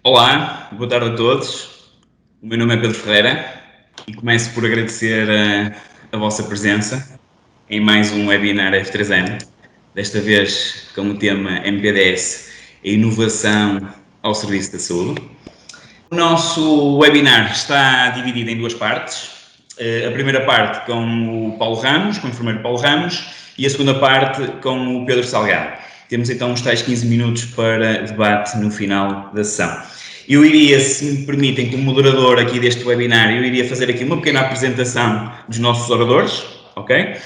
Olá, boa tarde a todos. O meu nome é Pedro Ferreira e começo por agradecer a vossa presença em mais um webinar F3M, desta vez com o tema MPDS, a inovação ao serviço da saúde. O nosso webinar está dividido em duas partes. A primeira parte com o Paulo Ramos, com o enfermeiro Paulo Ramos, e a segunda parte com o Pedro Salgado. Temos então uns tais 15 minutos para debate no final da sessão. Eu iria, se me permitem, como moderador aqui deste webinar, eu iria fazer aqui uma pequena apresentação dos nossos oradores, ok?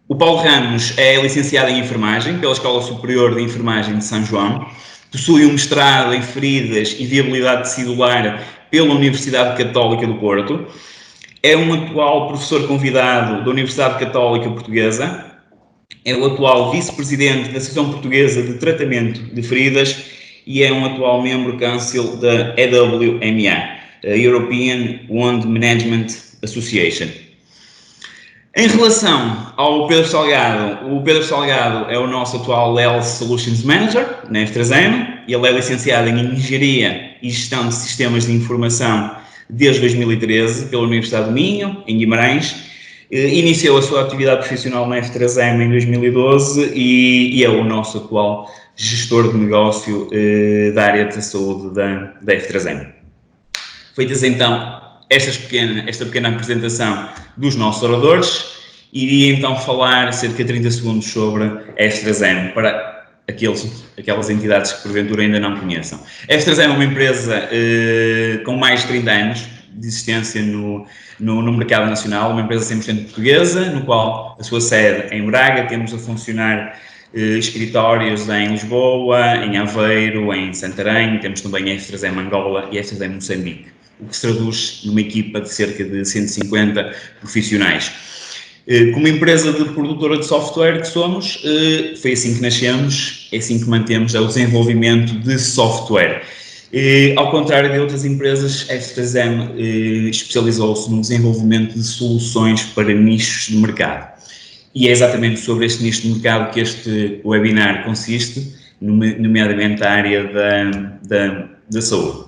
O Paulo Ramos é licenciado em Enfermagem pela Escola Superior de Enfermagem de São João, possui um mestrado em feridas e viabilidade tecidular pela Universidade Católica do Porto, é um atual professor convidado da Universidade Católica Portuguesa, é o atual vice-presidente da Associação Portuguesa de Tratamento de Feridas e é um atual membro council da EWMA, a European Wound Management Association. Em relação ao Pedro Salgado, o Pedro Salgado é o nosso atual Health Solutions Manager na F3M, ele é licenciado em Engenharia e Gestão de Sistemas de Informação desde 2013 pela Universidade do Minho, em Guimarães. Iniciou a sua atividade profissional na F3M em 2012 e é o nosso atual gestor de negócio da área da saúde da F3M. Feitas então esta pequena apresentação dos nossos oradores, iria então falar cerca de 30 segundos sobre a F3M para aquelas entidades que porventura ainda não conheçam. A F3M é uma empresa com mais de 30 anos de existência no mercado nacional, uma empresa 100% portuguesa, no qual a sua sede é em Braga, temos a funcionar escritórios em Lisboa, em Aveiro, em Santarém, temos também a F3M Angola e a F3M Moçambique, o que se traduz numa equipa de cerca de 150 profissionais. Como empresa de produtora de software que somos, foi assim que nascemos, é assim que mantemos o desenvolvimento de software. Ao contrário de outras empresas, a F3M especializou-se no desenvolvimento de soluções para nichos de mercado. E é exatamente sobre este nicho de mercado que este webinar consiste, nomeadamente a área da saúde.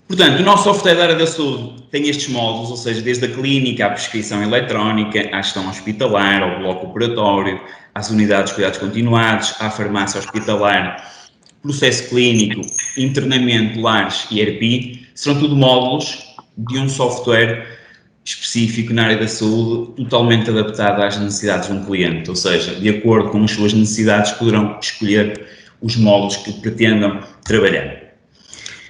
Portanto, o nosso software da área da saúde tem estes módulos, ou seja, desde a clínica à prescrição eletrónica, à gestão hospitalar, ao bloco operatório, às unidades de cuidados continuados, à farmácia hospitalar, processo clínico, internamento, lares e ERP, serão tudo módulos de um software específico na área da saúde, totalmente adaptado às necessidades de um cliente, ou seja, de acordo com as suas necessidades, poderão escolher os módulos que pretendam trabalhar.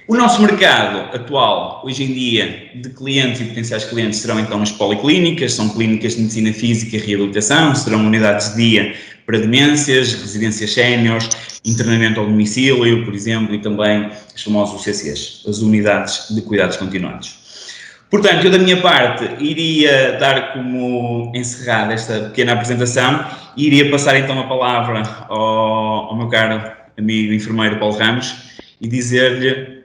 O nosso mercado atual, hoje em dia, de clientes e potenciais clientes, serão então as policlínicas, são clínicas de medicina física e reabilitação, serão unidades de dia para demências, residências séniores, internamento ao domicílio, por exemplo, e também as famosas UCCs, as unidades de cuidados continuados. Portanto, eu da minha parte iria dar como encerrada esta pequena apresentação e iria passar então a palavra ao meu caro amigo enfermeiro Paulo Ramos e dizer-lhe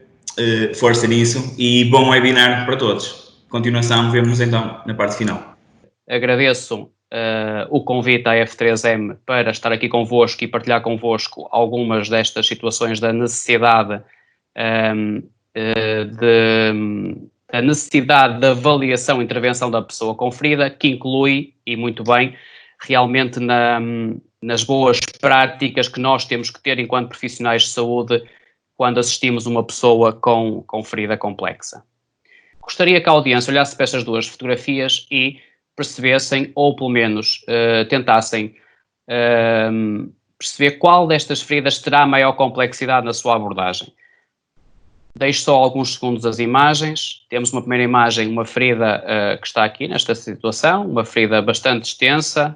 força nisso e bom webinar para todos. Continuação, vemo-nos então na parte final. Agradeço o convite à F3M para estar aqui convosco e partilhar convosco algumas destas situações da necessidade a necessidade da avaliação e intervenção da pessoa com ferida, que inclui, e muito bem, realmente nas boas práticas que nós temos que ter enquanto profissionais de saúde quando assistimos uma pessoa com ferida complexa. Gostaria que a audiência olhasse para estas duas fotografias e percebessem, ou pelo menos tentassem perceber qual destas feridas terá maior complexidade na sua abordagem. Deixo só alguns segundos as imagens. Temos uma primeira imagem, uma ferida que está aqui nesta situação, uma ferida bastante extensa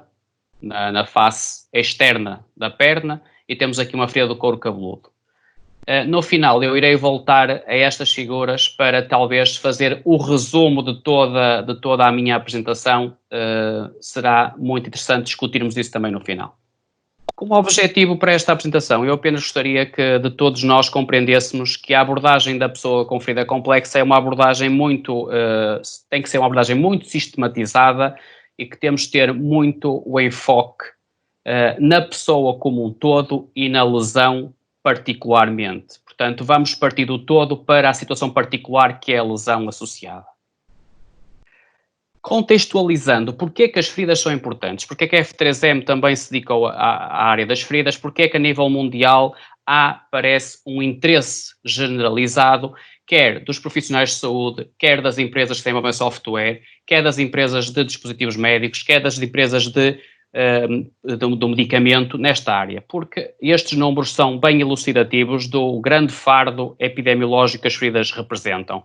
na face externa da perna, e temos aqui uma ferida do couro cabeludo. No final eu irei voltar a estas figuras para talvez fazer o resumo de toda a minha apresentação. Será muito interessante discutirmos isso também no final. Como objetivo para esta apresentação, eu apenas gostaria que de todos nós compreendêssemos que a abordagem da pessoa com ferida complexa é uma abordagem tem que ser uma abordagem muito sistematizada e que temos de ter muito o enfoque na pessoa como um todo e na lesão particularmente. Portanto, vamos partir do todo para a situação particular que é a lesão associada. Contextualizando, porque é que as feridas são importantes? Porque é que a F3M também se dedicou à área das feridas? Porque é que a nível mundial parece um interesse generalizado, quer dos profissionais de saúde, quer das empresas que têm software, quer das empresas de dispositivos médicos, quer das empresas do medicamento nesta área? Porque estes números são bem elucidativos do grande fardo epidemiológico que as feridas representam.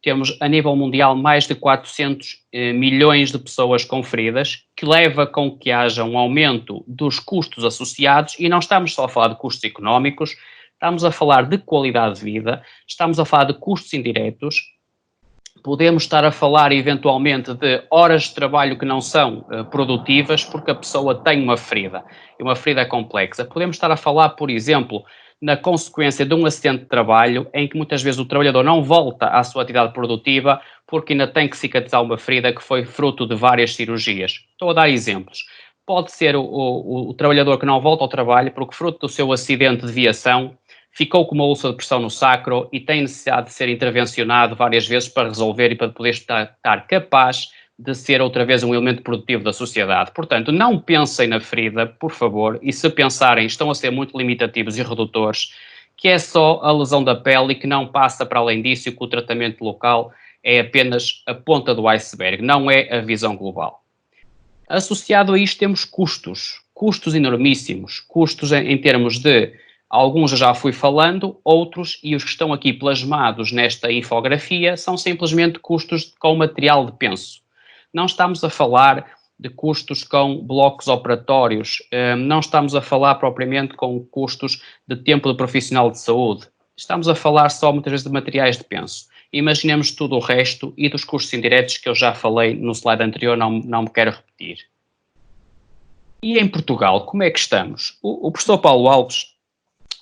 Temos, a nível mundial, mais de 400 milhões de pessoas com feridas, que leva com que haja um aumento dos custos associados, e não estamos só a falar de custos económicos, estamos a falar de qualidade de vida, estamos a falar de custos indiretos, podemos estar a falar, eventualmente, de horas de trabalho que não são produtivas, porque a pessoa tem uma ferida, e uma ferida complexa. Podemos estar a falar, por exemplo, na consequência de um acidente de trabalho, em que muitas vezes o trabalhador não volta à sua atividade produtiva porque ainda tem que cicatrizar uma ferida que foi fruto de várias cirurgias. Estou a dar exemplos. Pode ser o trabalhador que não volta ao trabalho porque, fruto do seu acidente de viação, ficou com uma úlcera de pressão no sacro e tem necessidade de ser intervencionado várias vezes para resolver e para poder estar capaz de ser outra vez um elemento produtivo da sociedade. Portanto, não pensem na ferida, por favor, e se pensarem, estão a ser muito limitativos e redutores, que é só a lesão da pele e que não passa para além disso e que o tratamento local é apenas a ponta do iceberg, não é a visão global. Associado a isto temos custos enormíssimos, custos em termos de, alguns eu já fui falando, outros, e os que estão aqui plasmados nesta infografia, são simplesmente custos com material de penso. Não estamos a falar de custos com blocos operatórios, não estamos a falar propriamente com custos de tempo do profissional de saúde. Estamos a falar só muitas vezes de materiais de penso. Imaginemos tudo o resto e dos custos indiretos que eu já falei no slide anterior, não me quero repetir. E em Portugal, como é que estamos? O professor Paulo Alves,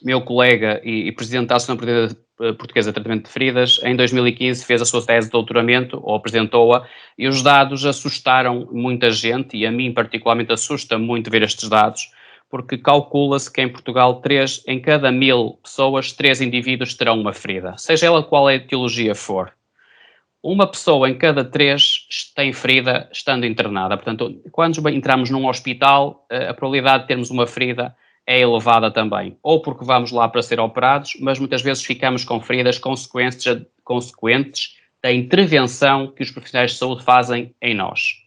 meu colega e presidente da Associação Portuguesa de Tratamento de Feridas, em 2015 fez a sua tese de doutoramento, ou apresentou-a, e os dados assustaram muita gente, e a mim particularmente assusta muito ver estes dados, porque calcula-se que em Portugal em cada 1000 pessoas, 3 indivíduos terão uma ferida, seja ela qual a etiologia for. Uma pessoa em cada 3 tem ferida estando internada. Portanto, quando entramos num hospital, a probabilidade de termos uma ferida é elevada também, ou porque vamos lá para ser operados, mas muitas vezes ficamos com feridas consequentes da intervenção que os profissionais de saúde fazem em nós.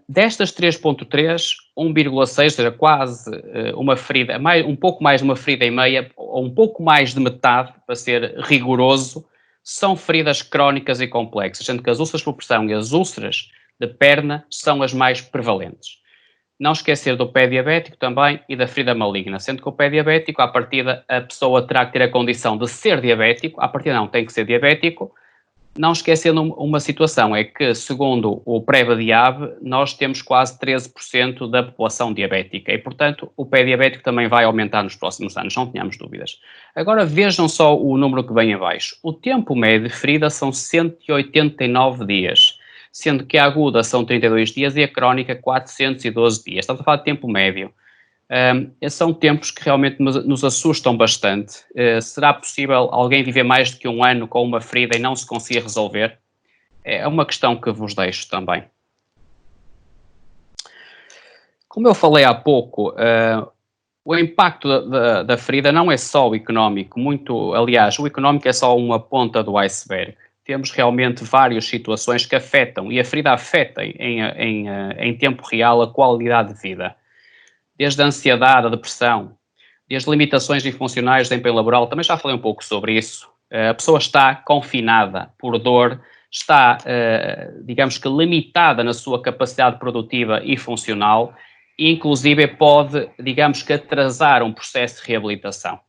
Destas 3.3, 1,6, ou seja, quase uma ferida, um pouco mais de uma ferida e meia, ou um pouco mais de metade, para ser rigoroso, são feridas crónicas e complexas, sendo que as úlceras por pressão e as úlceras de perna são as mais prevalentes. Não esquecer do pé diabético também e da ferida maligna, sendo que o pé diabético, à partida, a pessoa terá que ter a condição de ser diabético, à partida não, tem que ser diabético. Não esquecendo uma situação, é que, segundo o Prevadiab, nós temos quase 13% da população diabética e, portanto, o pé diabético também vai aumentar nos próximos anos, não tenhamos dúvidas. Agora vejam só o número que vem abaixo. O tempo médio de ferida são 189 dias. Sendo que a aguda são 32 dias e a crónica 412 dias. Estamos a falar de tempo médio. São tempos que realmente nos assustam bastante. Será possível alguém viver mais do que um ano com uma ferida e não se conseguir resolver? É uma questão que vos deixo também. Como eu falei há pouco, o impacto da ferida não é só o económico. Aliás, o económico é só uma ponta do iceberg. Temos realmente várias situações que afetam, e a ferida afeta em tempo real a qualidade de vida. Desde a ansiedade, a depressão, desde limitações disfuncionais de empenho laboral, também já falei um pouco sobre isso. A pessoa está confinada por dor, está, digamos que, limitada na sua capacidade produtiva e funcional, e inclusive pode, digamos que, atrasar um processo de reabilitação.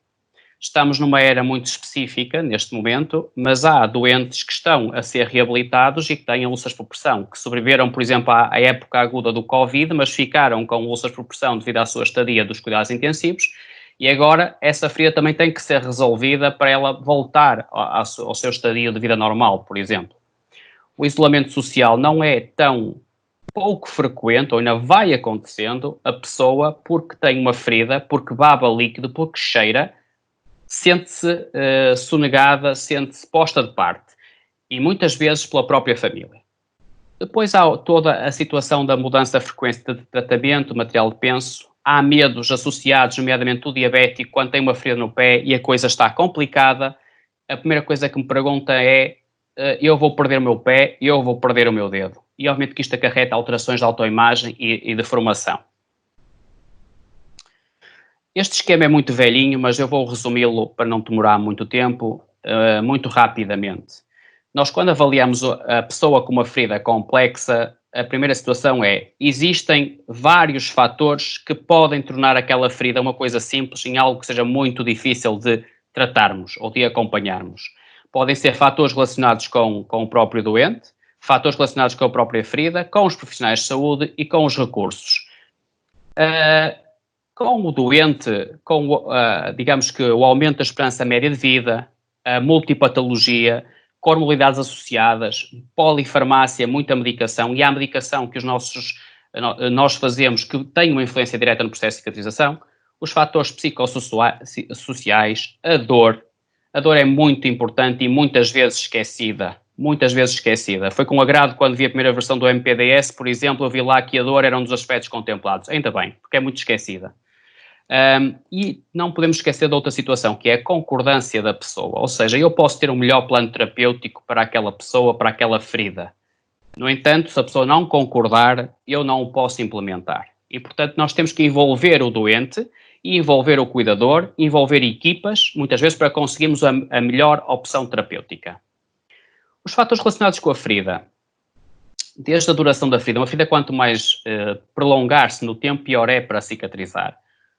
Estamos numa era muito específica neste momento, mas há doentes que estão a ser reabilitados e que têm úlceras por pressão, que sobreviveram, por exemplo, à época aguda do Covid, mas ficaram com úlceras por pressão devido à sua estadia dos cuidados intensivos, e agora essa ferida também tem que ser resolvida para ela voltar ao seu estadio de vida normal, por exemplo. O isolamento social não é tão pouco frequente, ou ainda vai acontecendo, a pessoa, porque tem uma ferida, porque baba líquido, porque cheira, sente-se sonegada, sente-se posta de parte, e muitas vezes pela própria família. Depois há toda a situação da mudança da frequência de tratamento, material de penso, há medos associados, nomeadamente o diabético, quando tem uma ferida no pé e a coisa está complicada, a primeira coisa que me pergunta é eu vou perder o meu pé, eu vou perder o meu dedo. E obviamente que isto acarreta alterações de autoimagem e de formação. Este esquema é muito velhinho, mas eu vou resumi-lo para não demorar muito tempo, muito rapidamente. Nós, quando avaliamos a pessoa com uma ferida complexa, a primeira situação é: existem vários fatores que podem tornar aquela ferida uma coisa simples em algo que seja muito difícil de tratarmos ou de acompanharmos. Podem ser fatores relacionados com o próprio doente, fatores relacionados com a própria ferida, com os profissionais de saúde e com os recursos. Com o doente, digamos que o aumento da esperança média de vida, a multipatologia, comorbilidades associadas, polifarmácia, muita medicação, e há medicação que nós fazemos que tem uma influência direta no processo de cicatrização, os fatores psicossociais, a dor. A dor é muito importante e muitas vezes esquecida. Foi com agrado quando vi a primeira versão do MPDS, por exemplo, eu vi lá que a dor era um dos aspectos contemplados. Ainda bem, porque é muito esquecida. E não podemos esquecer de outra situação, que é a concordância da pessoa. Ou seja, eu posso ter um melhor plano terapêutico para aquela pessoa, para aquela ferida. No entanto, se a pessoa não concordar, eu não o posso implementar. E, portanto, nós temos que envolver o doente, envolver o cuidador, envolver equipas, muitas vezes para conseguirmos a melhor opção terapêutica. Os fatores relacionados com a ferida. Desde a duração da ferida. Uma ferida, quanto mais prolongar-se no tempo, pior é para cicatrizar.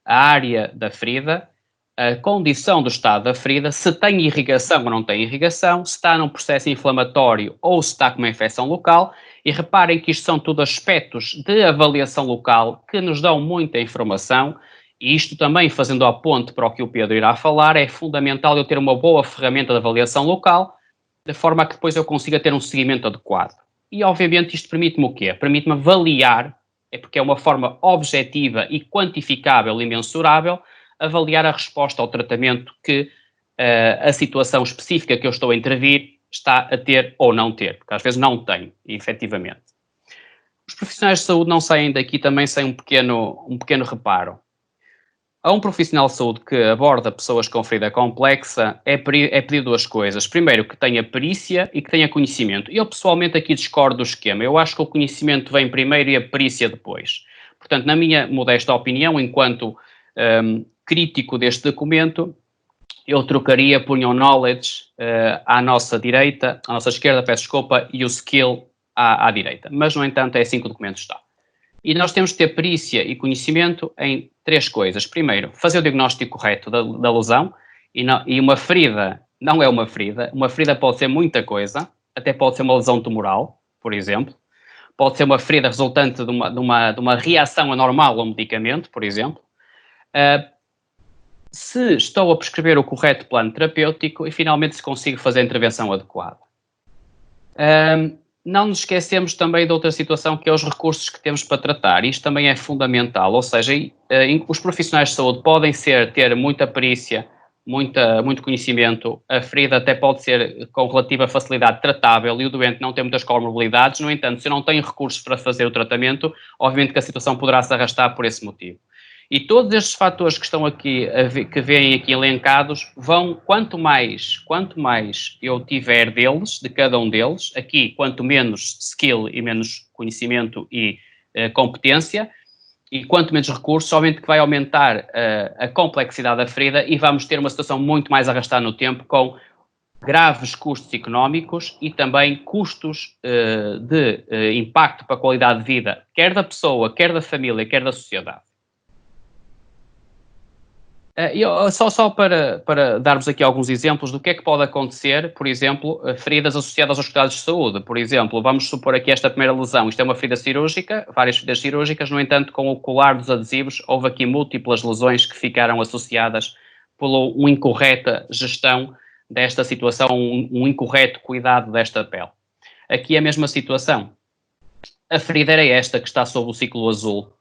A área da ferida, a condição do estado da ferida, se tem irrigação ou não tem irrigação, se está num processo inflamatório ou se está com uma infecção local, e reparem que isto são tudo aspectos de avaliação local que nos dão muita informação, e isto também, fazendo a ponte para o que o Pedro irá falar, é fundamental eu ter uma boa ferramenta de avaliação local, de forma a que depois eu consiga ter um seguimento adequado. E, obviamente, isto permite-me o quê? Permite-me avaliar, porque é uma forma objetiva e quantificável e mensurável, avaliar a resposta ao tratamento que a situação específica que eu estou a intervir está a ter ou não ter, porque às vezes não tem, efetivamente. Os profissionais de saúde não saem daqui também sem um pequeno reparo. A um profissional de saúde que aborda pessoas com ferida complexa é pedir duas coisas. Primeiro, que tenha perícia e que tenha conhecimento. Eu, pessoalmente, aqui discordo do esquema. Eu acho que o conhecimento vem primeiro e a perícia depois. Portanto, na minha modesta opinião, enquanto crítico deste documento, eu trocaria, punha o knowledge à nossa direita, à nossa esquerda, peço desculpa, e o skill à direita. Mas, no entanto, é assim que o documento está. E nós temos de ter perícia e conhecimento em três coisas. Primeiro, fazer o diagnóstico correto da lesão, e uma ferida não é uma ferida. Uma ferida pode ser muita coisa, até pode ser uma lesão tumoral, por exemplo. Pode ser uma ferida resultante de uma reação anormal ao medicamento, por exemplo. Se estou a prescrever o correto plano terapêutico e finalmente se consigo fazer a intervenção adequada. Não nos esquecemos também de outra situação, que é os recursos que temos para tratar. Isto também é fundamental, ou seja, os profissionais de saúde podem ter muita perícia, muito conhecimento, a ferida até pode ser com relativa facilidade tratável e o doente não tem muitas comorbilidades. No entanto, se eu não tenho recursos para fazer o tratamento, obviamente que a situação poderá se arrastar por esse motivo. E todos estes fatores que estão aqui, que vêm aqui elencados, quanto mais eu tiver deles, de cada um deles, aqui quanto menos skill e menos conhecimento e competência, e quanto menos recursos, obviamente que vai aumentar a complexidade da ferida e vamos ter uma situação muito mais arrastada no tempo, com graves custos económicos e também custos de impacto para a qualidade de vida, quer da pessoa, quer da família, quer da sociedade. Só para darmos aqui alguns exemplos do que é que pode acontecer, por exemplo, feridas associadas aos cuidados de saúde. Por exemplo, vamos supor aqui esta primeira lesão. Isto é uma ferida cirúrgica, várias feridas cirúrgicas, no entanto, com o colar dos adesivos, houve aqui múltiplas lesões que ficaram associadas por uma incorreta gestão desta situação, um incorreto cuidado desta pele. Aqui é a mesma situação. A ferida era esta que está sob o ciclo azul.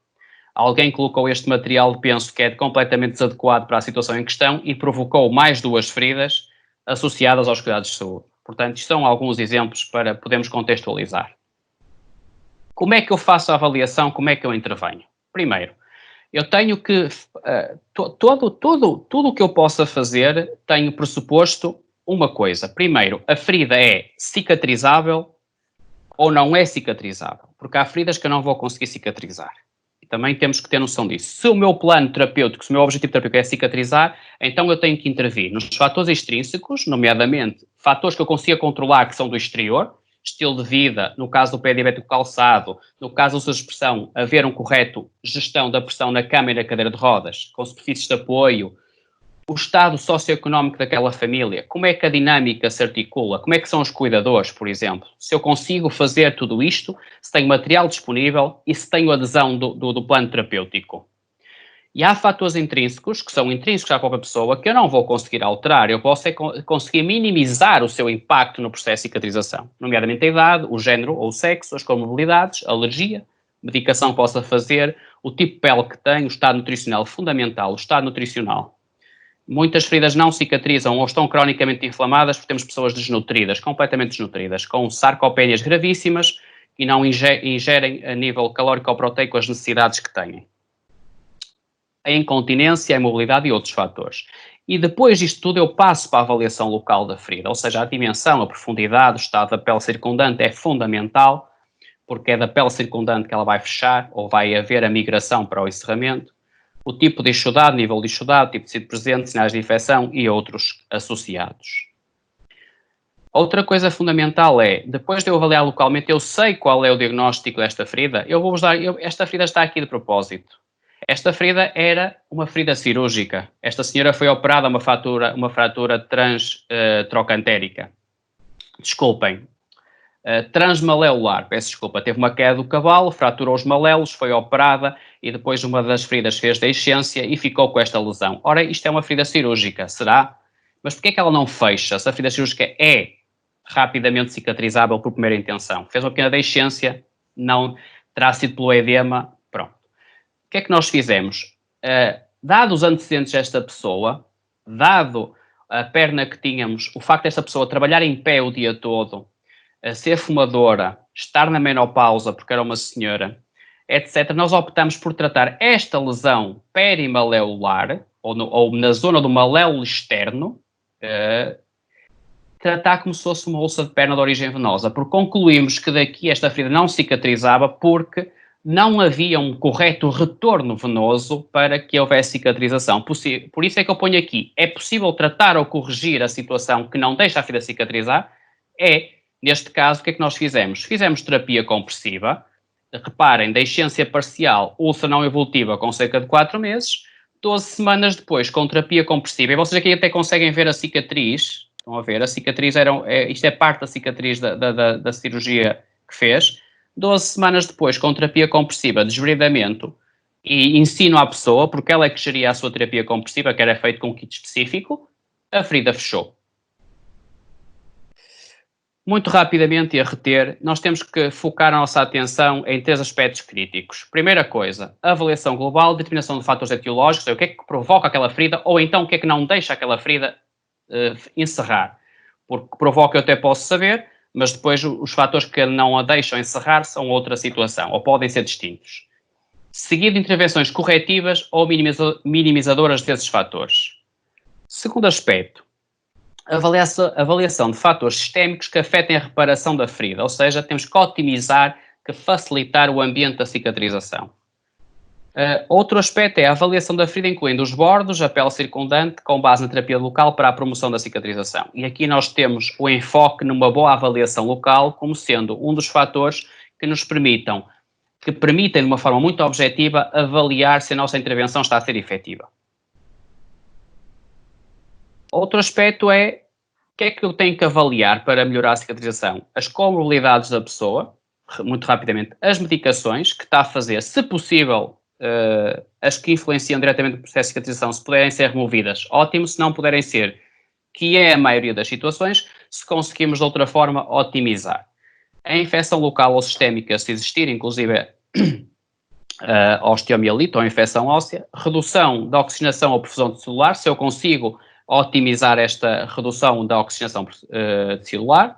Alguém colocou este material, penso que é completamente desadequado para a situação em questão e provocou mais 2 feridas associadas aos cuidados de saúde. Portanto, isto são alguns exemplos para podermos contextualizar. Como é que eu faço a avaliação? Como é que eu intervenho? Primeiro, eu tenho que... tudo o que eu possa fazer tenho pressuposto uma coisa. Primeiro, a ferida é cicatrizável ou não é cicatrizável? Porque há feridas que eu não vou conseguir cicatrizar. E também temos que ter noção disso. Se o meu plano terapêutico, se o meu objetivo terapêutico é cicatrizar, então eu tenho que intervir nos fatores extrínsecos, nomeadamente fatores que eu consiga controlar que são do exterior, estilo de vida, no caso do pé diabético calçado, no caso da sua expressão, haver um correto gestão da pressão na cama e na cadeira de rodas, com superfícies de apoio, o estado socioeconómico daquela família, como é que a dinâmica se articula, como é que são os cuidadores, por exemplo. Se eu consigo fazer tudo isto, se tenho material disponível e se tenho adesão do plano terapêutico. E há fatores intrínsecos, que são intrínsecos à própria pessoa, que eu não vou conseguir alterar, eu posso conseguir minimizar o seu impacto no processo de cicatrização, nomeadamente a idade, o género ou o sexo, as comorbilidades, a alergia, medicação que possa fazer, o tipo de pele que tem, o estado nutricional fundamental, o estado nutricional. Muitas feridas não cicatrizam ou estão cronicamente inflamadas porque temos pessoas desnutridas, completamente desnutridas, com sarcopenias gravíssimas e não ingerem a nível calórico ou proteico as necessidades que têm. A incontinência, a imobilidade e outros fatores. E depois disto tudo eu passo para a avaliação local da ferida, ou seja, a dimensão, a profundidade, o estado da pele circundante é fundamental, porque é da pele circundante que ela vai fechar ou vai haver a migração para o encerramento. O tipo de exudado, nível de exudado, tipo de tecido presente, sinais de infecção e outros associados. Outra coisa fundamental é, depois de eu avaliar localmente, eu sei qual é o diagnóstico desta ferida, esta ferida está aqui de propósito. Esta ferida era uma ferida cirúrgica. Esta senhora foi operada uma fratura trocantérica. Desculpem. Transmaleolar, peço desculpa, teve uma queda do cavalo, fraturou os malelos, foi operada e depois uma das feridas fez deiscência e ficou com esta lesão. Ora, isto é uma ferida cirúrgica, será? Mas porquê é que ela não fecha? Se a ferida cirúrgica é rapidamente cicatrizável por primeira intenção. Fez uma pequena deiscência, não terá sido pelo edema, pronto. O que é que nós fizemos? Dado os antecedentes desta pessoa, dado a perna que tínhamos, o facto desta pessoa trabalhar em pé o dia todo, a ser fumadora, estar na menopausa, porque era uma senhora, etc., nós optamos por tratar esta lesão perimaleolar, ou na zona do maléolo externo, tratar como se fosse uma ulça de perna de origem venosa, porque concluímos que daqui esta ferida não cicatrizava porque não havia um correto retorno venoso para que houvesse cicatrização. Por isso é que eu ponho aqui, é possível tratar ou corrigir a situação que não deixa a ferida cicatrizar? Neste caso, o que é que nós fizemos? Fizemos terapia compressiva, reparem, deiscência parcial, ulça não evolutiva com cerca de 4 meses, 12 semanas depois com terapia compressiva, e vocês aqui até conseguem ver a cicatriz, estão a ver, a cicatriz, isto é parte da cicatriz da cirurgia que fez, 12 semanas depois com terapia compressiva, desbridamento, e ensino à pessoa, porque ela é que geria a sua terapia compressiva, que era feito com um kit específico, a ferida fechou. Muito rapidamente e a reter, nós temos que focar a nossa atenção em 3 aspectos críticos. Primeira coisa, avaliação global, determinação de fatores etiológicos, o que é que provoca aquela ferida, ou então o que é que não deixa aquela ferida encerrar. Porque provoca eu até posso saber, mas depois os fatores que não a deixam encerrar são outra situação, ou podem ser distintos. Seguido de intervenções corretivas ou minimizadoras desses fatores. Segundo aspecto, avaliação de fatores sistémicos que afetem a reparação da ferida, ou seja, temos que otimizar, que facilitar o ambiente da cicatrização. Outro aspecto é a avaliação da ferida, incluindo os bordos, a pele circundante, com base na terapia local para a promoção da cicatrização. E aqui nós temos o enfoque numa boa avaliação local como sendo um dos fatores que nos permitem, de uma forma muito objetiva, avaliar se a nossa intervenção está a ser efetiva. Outro aspecto é o que é que eu tenho que avaliar para melhorar a cicatrização? As comorbilidades da pessoa, muito rapidamente, as medicações que está a fazer, se possível, as que influenciam diretamente o processo de cicatrização, se puderem ser removidas, ótimo, se não puderem ser, que é a maioria das situações, se conseguimos de outra forma otimizar. A infecção local ou sistémica, se existir, inclusive osteomielite ou infecção óssea, redução da oxigenação ou perfusão celular, se eu consigo otimizar esta redução da oxigenação celular,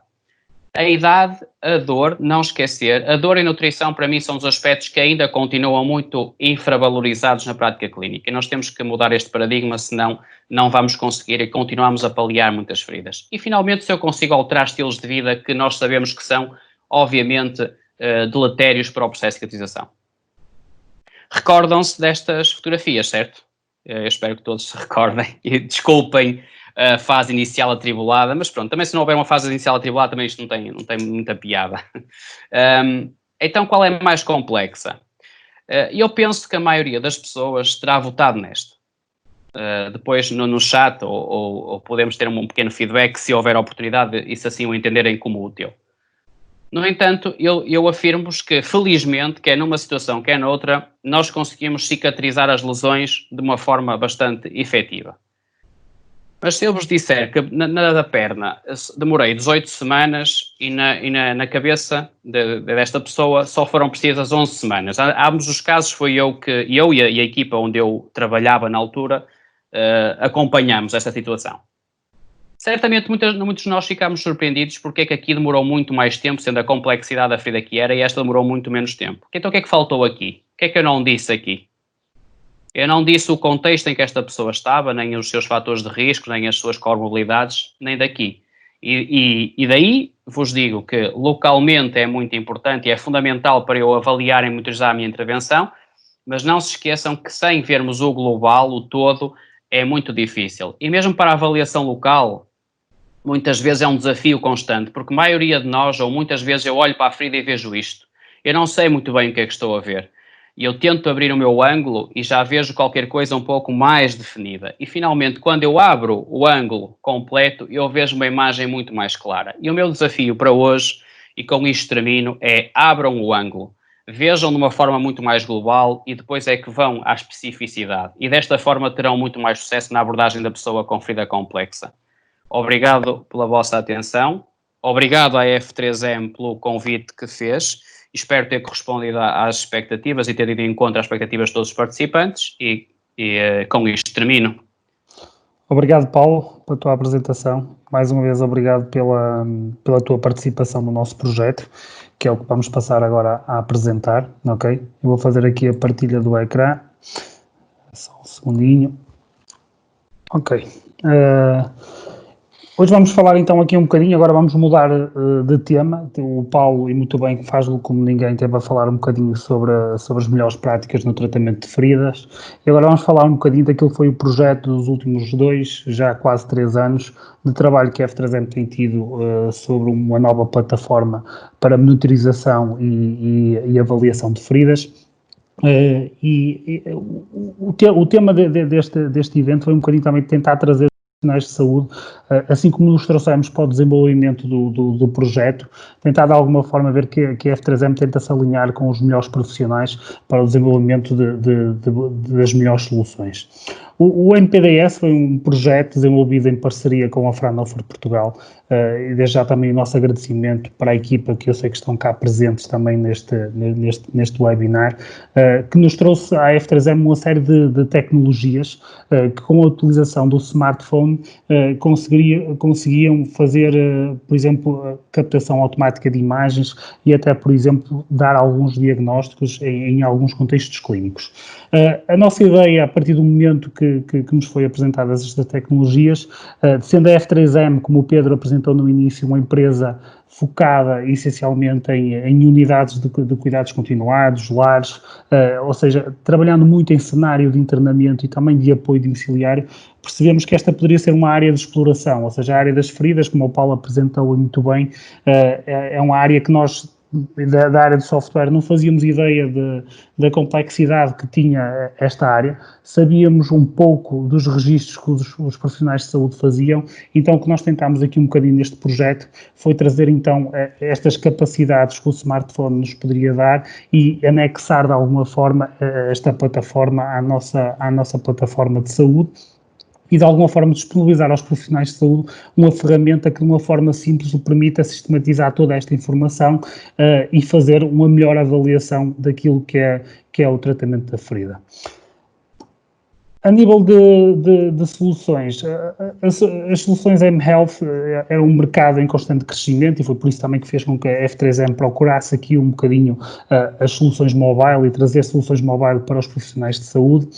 a idade, a dor, não esquecer, a dor e a nutrição para mim são dos aspectos que ainda continuam muito infravalorizados na prática clínica e nós temos que mudar este paradigma, senão não vamos conseguir e continuamos a paliar muitas feridas. E finalmente, se eu consigo alterar estilos de vida que nós sabemos que são, obviamente, deletérios para o processo de cicatrização. Recordam-se destas fotografias, certo? Eu espero que todos se recordem e desculpem a fase inicial atribulada, mas pronto, também se não houver uma fase inicial atribulada, também isto não tem muita piada. Então, qual é mais complexa? Eu penso que a maioria das pessoas terá votado nesta. Depois no chat ou podemos ter um pequeno feedback se houver oportunidade e se assim o entenderem como útil. No entanto, eu afirmo-vos que, felizmente, quer numa situação, quer noutra, nós conseguimos cicatrizar as lesões de uma forma bastante efetiva. Mas se eu vos disser que na da perna demorei 18 semanas e na cabeça desta pessoa só foram precisas 11 semanas. Ambos os casos foi eu e a equipa onde eu trabalhava na altura acompanhamos esta situação. Certamente muitos de nós ficámos surpreendidos porque é que aqui demorou muito mais tempo, sendo a complexidade da ferida que era, e esta demorou muito menos tempo. Então o que é que faltou aqui? O que é que eu não disse aqui? Eu não disse o contexto em que esta pessoa estava, nem os seus fatores de risco, nem as suas comorbilidades, nem daqui. E daí vos digo que localmente é muito importante e é fundamental para eu avaliar e monitorizar a minha intervenção, mas não se esqueçam que sem vermos o global, o todo, é muito difícil. E mesmo para a avaliação local, muitas vezes é um desafio constante, porque a maioria de nós, ou muitas vezes eu olho para a ferida e vejo isto. Eu não sei muito bem o que é que estou a ver. E eu tento abrir o meu ângulo e já vejo qualquer coisa um pouco mais definida. E finalmente, quando eu abro o ângulo completo, eu vejo uma imagem muito mais clara. E o meu desafio para hoje, e com isto termino, é abram o ângulo. Vejam de uma forma muito mais global e depois é que vão à especificidade. E desta forma terão muito mais sucesso na abordagem da pessoa com ferida complexa. Obrigado pela vossa atenção. Obrigado à F3M pelo convite que fez. Espero ter correspondido às expectativas e ter ido em conta as expectativas de todos os participantes e com isto termino. Obrigado, Paulo, pela tua apresentação. Mais uma vez, obrigado pela tua participação no nosso projeto, que é o que vamos passar agora a apresentar, ok? Eu vou fazer aqui a partilha do ecrã. Só um segundinho. Ok. Hoje vamos falar então aqui um bocadinho, agora vamos mudar de tema. O Paulo, e muito bem, faz-lo como ninguém, teve a falar um bocadinho sobre as melhores práticas no tratamento de feridas. E agora vamos falar um bocadinho daquilo que foi o projeto dos últimos 2, já quase 3 anos, de trabalho que a F3M tem tido sobre uma nova plataforma para monitorização e avaliação de feridas. O tema deste evento foi um bocadinho também tentar trazer profissionais de saúde, assim como nos trouxemos para o desenvolvimento do projeto, tentar de alguma forma ver que a F3M tenta se alinhar com os melhores profissionais para o desenvolvimento das melhores soluções. O NPDS foi um projeto desenvolvido em parceria com a Fraunhofer Portugal, e desde já também o nosso agradecimento para a equipa que eu sei que estão cá presentes também neste webinar, que nos trouxe à F3M uma série de tecnologias que com a utilização do smartphone conseguiam fazer, por exemplo, a captação automática de imagens e até, por exemplo, dar alguns diagnósticos em alguns contextos clínicos. A nossa ideia, a partir do momento que nos foi apresentadas estas tecnologias, sendo a F3M, como o Pedro apresentou no início, uma empresa focada essencialmente em unidades de cuidados continuados, lares, ou seja, trabalhando muito em cenário de internamento e também de apoio domiciliário, percebemos que esta poderia ser uma área de exploração, ou seja, a área das feridas, como o Paulo apresentou muito bem, é uma área que nós, da área de software, não fazíamos ideia da complexidade que tinha esta área, sabíamos um pouco dos registros que os profissionais de saúde faziam, então o que nós tentámos aqui um bocadinho neste projeto foi trazer então estas capacidades que o smartphone nos poderia dar e anexar de alguma forma esta plataforma à nossa plataforma de saúde. e de alguma forma disponibilizar aos profissionais de saúde uma ferramenta que de uma forma simples lhe permita sistematizar toda esta informação e fazer uma melhor avaliação daquilo que é o tratamento da ferida. A nível de soluções, as soluções mHealth eram um mercado em constante crescimento e foi por isso também que fez com que a F3M procurasse aqui um bocadinho as soluções mobile e trazer soluções mobile para os profissionais de saúde,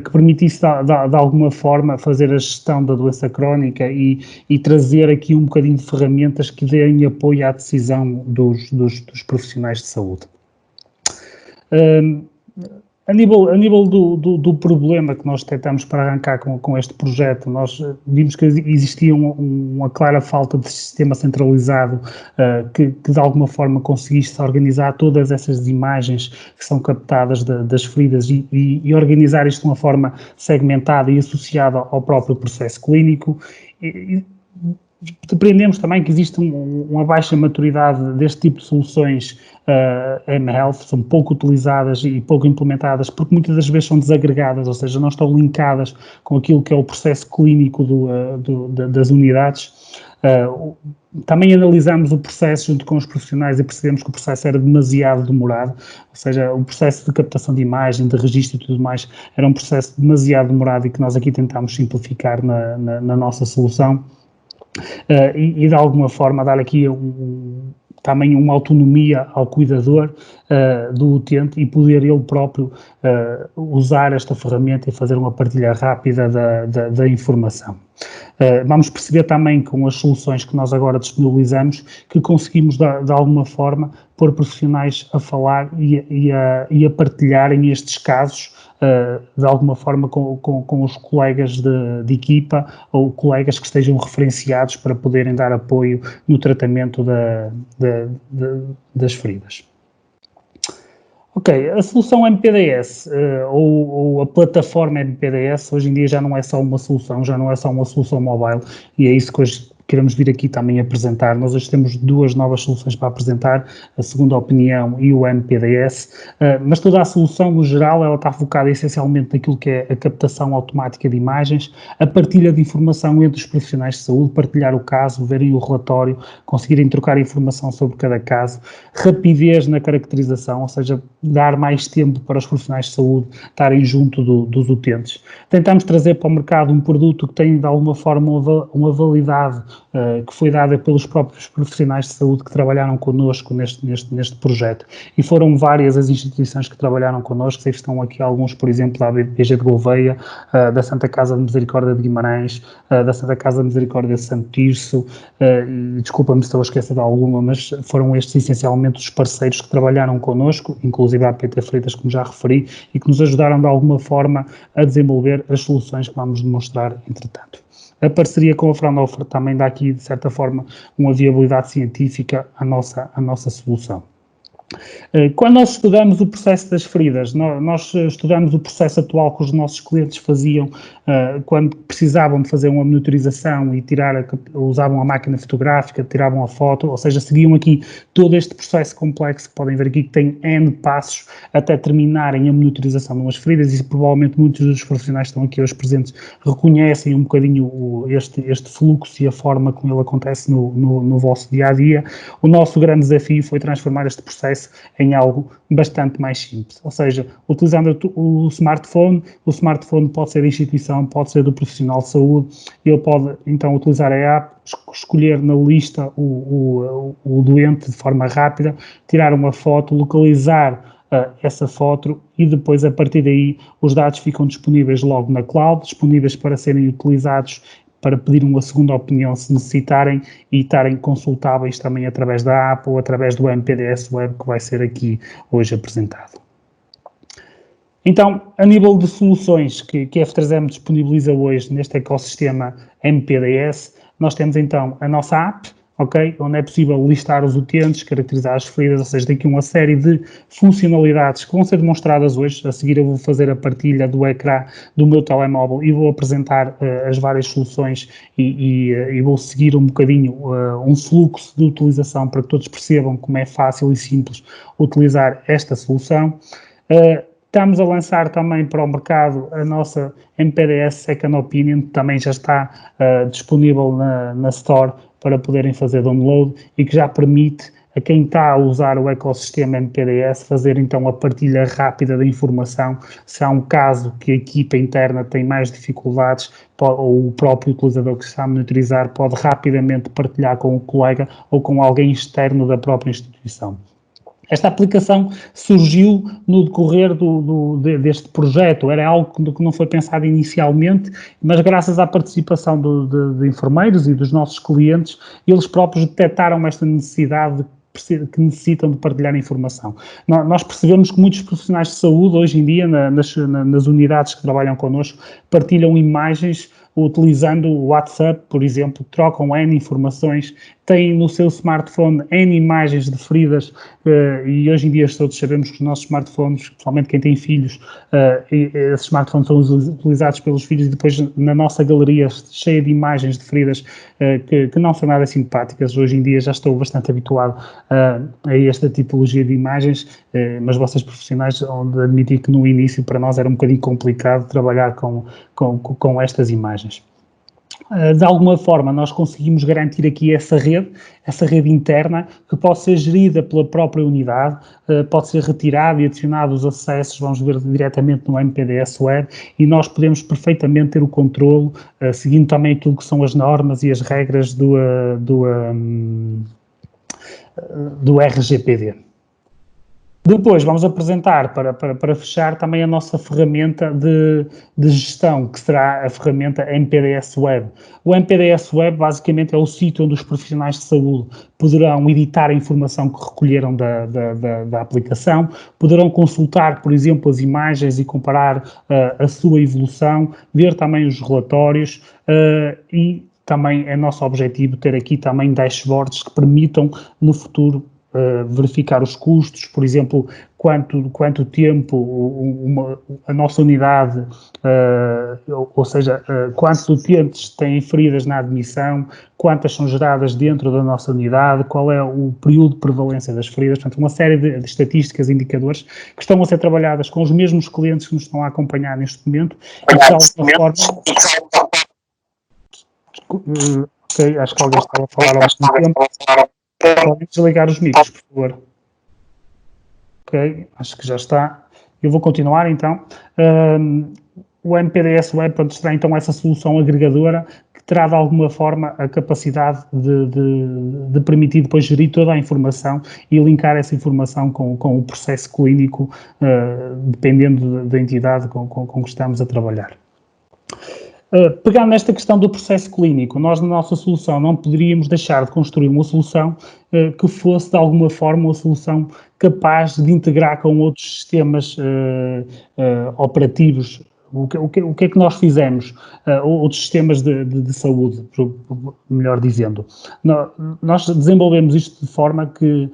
que permitisse de alguma forma fazer a gestão da doença crónica e trazer aqui um bocadinho de ferramentas que deem apoio à decisão dos profissionais de saúde. A nível do problema que nós detectamos para arrancar com este projeto, nós vimos que existia uma clara falta de sistema centralizado que de alguma forma conseguisse organizar todas essas imagens que são captadas das feridas e organizar isto de uma forma segmentada e associada ao próprio processo clínico. Depreendemos também que existe uma baixa maturidade deste tipo de soluções mHealth, são pouco utilizadas e pouco implementadas, porque muitas das vezes são desagregadas, ou seja, não estão linkadas com aquilo que é o processo clínico das unidades. Também analisamos o processo junto com os profissionais e percebemos que o processo era demasiado demorado, ou seja, o processo de captação de imagem, de registro e tudo mais, era um processo demasiado demorado e que nós aqui tentámos simplificar na nossa solução. E de alguma forma dar aqui também uma autonomia ao cuidador do utente e poder ele próprio usar esta ferramenta e fazer uma partilha rápida da informação. Vamos perceber também com as soluções que nós agora disponibilizamos que conseguimos de alguma forma pôr profissionais a falar e a partilharem estes casos de alguma forma com os colegas de equipa ou colegas que estejam referenciados para poderem dar apoio no tratamento das feridas. Ok, a solução MPDS ou a plataforma MPDS hoje em dia já não é só uma solução, já não é só uma solução mobile e é isso que hoje queremos vir aqui também apresentar. Nós hoje temos duas novas soluções para apresentar, a segunda opinião e o MPDS, mas toda a solução no geral ela está focada essencialmente naquilo que é a captação automática de imagens, a partilha de informação entre os profissionais de saúde, partilhar o caso, verem o relatório, conseguirem trocar informação sobre cada caso, rapidez na caracterização, ou seja, dar mais tempo para os profissionais de saúde estarem junto dos utentes. Tentamos trazer para o mercado um produto que tem de alguma forma uma validade que foi dada pelos próprios profissionais de saúde que trabalharam connosco neste projeto. E foram várias as instituições que trabalharam connosco, sei que estão aqui alguns, por exemplo, da BG de Gouveia, da Santa Casa de Misericórdia de Guimarães, da Santa Casa de Misericórdia de Santo Tirso, e desculpa-me se estou a esquecer de alguma, mas foram estes essencialmente os parceiros que trabalharam connosco, inclusive a PT Freitas, como já referi, e que nos ajudaram de alguma forma a desenvolver as soluções que vamos demonstrar entretanto. A parceria com a Fraunhofer também dá aqui, de certa forma, uma viabilidade científica à nossa solução. Quando nós estudamos o processo das feridas, nós estudamos o processo atual que os nossos clientes faziam quando precisavam de fazer uma monitorização e usavam a máquina fotográfica, tiravam a foto, ou seja, seguiam aqui todo este processo complexo que podem ver aqui que tem N passos até terminarem a monitorização de umas feridas e provavelmente muitos dos profissionais que estão aqui hoje presentes reconhecem um bocadinho este fluxo e a forma como ele acontece no vosso dia-a-dia. O nosso grande desafio foi transformar este processo em algo bastante mais simples, ou seja, utilizando o smartphone pode ser da instituição, pode ser do profissional de saúde, ele pode então utilizar a app, escolher na lista o doente de forma rápida, tirar uma foto, localizar essa foto e depois a partir daí os dados ficam disponíveis logo na cloud, disponíveis para serem utilizados para pedir uma segunda opinião se necessitarem e estarem consultáveis também através da app ou através do MPDS Web que vai ser aqui hoje apresentado. Então, a nível de soluções que a F3M disponibiliza hoje neste ecossistema MPDS, nós temos então a nossa app, ok? Onde é possível listar os utentes, caracterizar as feridas, ou seja, tem aqui uma série de funcionalidades que vão ser demonstradas hoje. A seguir eu vou fazer a partilha do ecrã do meu telemóvel e vou apresentar as várias soluções e vou seguir um bocadinho um fluxo de utilização para que todos percebam como é fácil e simples utilizar esta solução. Estamos a lançar também para o mercado a nossa MPDS Second Opinion, que também já está disponível na Store para poderem fazer download e que já permite a quem está a usar o ecossistema MPDS fazer então a partilha rápida da informação. Se há um caso que a equipa interna tem mais dificuldades, ou o próprio utilizador que está a monitorizar pode rapidamente partilhar com o colega ou com alguém externo da própria instituição. Esta aplicação surgiu no decorrer deste projeto, era algo que não foi pensado inicialmente, mas graças à participação de enfermeiros e dos nossos clientes, eles próprios detectaram esta necessidade que necessitam de partilhar informação. Nós percebemos que muitos profissionais de saúde, hoje em dia, nas unidades que trabalham connosco, partilham imagens utilizando o WhatsApp, por exemplo, trocam N informações, têm no seu smartphone N imagens de feridas e hoje em dia todos sabemos que os nossos smartphones, principalmente quem tem filhos, esses smartphones são utilizados pelos filhos e depois na nossa galeria cheia de imagens de feridas que não são nada simpáticas. Hoje em dia já estou bastante habituado a esta tipologia de imagens, mas vocês profissionais vão admitir que no início para nós era um bocadinho complicado trabalhar com estas imagens. De alguma forma nós conseguimos garantir aqui essa rede interna que pode ser gerida pela própria unidade, pode ser retirado e adicionado os acessos, vamos ver diretamente no MPDS Web e nós podemos perfeitamente ter o controle, seguindo também aquilo que são as normas e as regras do RGPD. Depois vamos apresentar, para fechar, também a nossa ferramenta de gestão, que será a ferramenta MPDS Web. O MPDS Web basicamente é o sítio onde os profissionais de saúde poderão editar a informação que recolheram da aplicação, poderão consultar, por exemplo, as imagens e comparar a sua evolução, ver também os relatórios e também é nosso objetivo ter aqui também dashboards que permitam no futuro verificar os custos, por exemplo, quanto tempo a nossa unidade, ou seja, quantos utentes têm feridas na admissão, quantas são geradas dentro da nossa unidade, qual é o período de prevalência das feridas, portanto, uma série de estatísticas, indicadores que estão a ser trabalhadas com os mesmos clientes que nos estão a acompanhar neste momento e que de alguma forma... Ok, acho que alguém estava a falar há algum tempo. Podem desligar os micros, por favor. Ok, acho que já está. Eu vou continuar, então. O MPDS Web será, então, essa solução agregadora que terá, de alguma forma, a capacidade de permitir depois gerir toda a informação e linkar essa informação com o processo clínico, dependendo da entidade com que estamos a trabalhar. Pegando nesta questão do processo clínico, nós na nossa solução não poderíamos deixar de construir uma solução que fosse de alguma forma uma solução capaz de integrar com outros sistemas operativos. O que é que nós fizemos? Outros sistemas de saúde, melhor dizendo. Nós desenvolvemos isto de forma que